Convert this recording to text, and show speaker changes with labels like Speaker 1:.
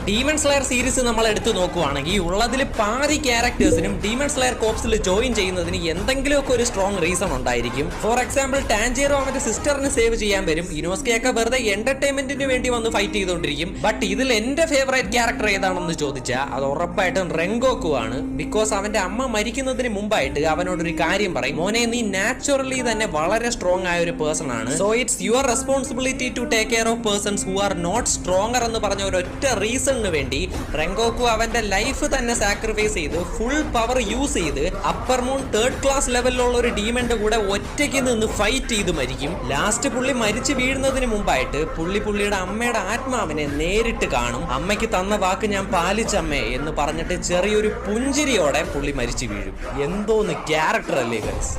Speaker 1: Demon slayer series നമ്മൾ എടുത്തു നോക്കുവാണെങ്കിൽ ഉള്ളതിൽ പാതി ക്യാരക്ടേഴ്സിനും ഡീമൺ സ്ലെയർ കോപ്സിൽ ജോയിൻ ചെയ്യുന്നതിന് എന്തെങ്കിലുമൊക്കെ ഒരു സ്ട്രോങ് റീസൺ ഉണ്ടായിരിക്കും. ഫോർ എക്സാമ്പിൾ ടാൻജിറോ അവന്റെ സിസ്റ്ററിന് സേവ് ചെയ്യാൻ വരും. ഇനോസ്കയൊക്കെ വെറുതെ എന്റർടൈൻമെന്റിന് വേണ്ടി വന്ന് ഫൈറ്റ് ചെയ്തുകൊണ്ടിരിക്കും. ബട്ട് ഇതിൽ എന്റെ ഫേവറേറ്റ് ക്യാരക്ടർ ഏതാണെന്ന് ചോദിച്ചാൽ അത് ഉറപ്പായിട്ടും റെങ്കോക്കു ആണ്. ബിക്കോസ് അവന്റെ അമ്മ മരിക്കുന്നതിന് മുമ്പായിട്ട് അവനോടൊരു കാര്യം പറയും, മോനെ നീ നാച്ചുറലി തന്നെ വളരെ സ്ട്രോങ് ആയ ഒരു പേഴ്സൺ ആണ്. So it's your responsibility to take care of persons who are not stronger എന്ന് പറഞ്ഞ ഒരൊറ്റ റീസണിന് വേണ്ടി റെങ്കോക്കു അവന്റെ ലൈഫ് തന്നെ സാക്രിഫൈസ് ചെയ്ത് ഫുൾ പവർ യൂസ് ചെയ്ത് അപ്പർ മൂൺ 3rd ക്ലാസ് ലെവലിലുള്ള ഒരു ഡീമന്റെ കൂടെ ഒറ്റയ്ക്ക് നിന്ന് ഫൈറ്റ് ചെയ്ത് മരിക്കും. ലാസ്റ്റ് പുള്ളി മരിച്ചു വീഴുന്നതിന് മുമ്പായിട്ട് പുള്ളിയുടെ അമ്മയുടെ ആത്മാവിനെ നേരിട്ട് കാണും. അമ്മയ്ക്ക് തന്ന വാക്ക് ഞാൻ പാലിച്ചമ്മേ എന്ന് പറഞ്ഞിട്ട് ചെറിയൊരു പുഞ്ചിരിയോടെ പുള്ളി മരിച്ചു വീഴും. എന്തോന്ന് ക്യാരക്ടർ അല്ലേ ഗൈസ്.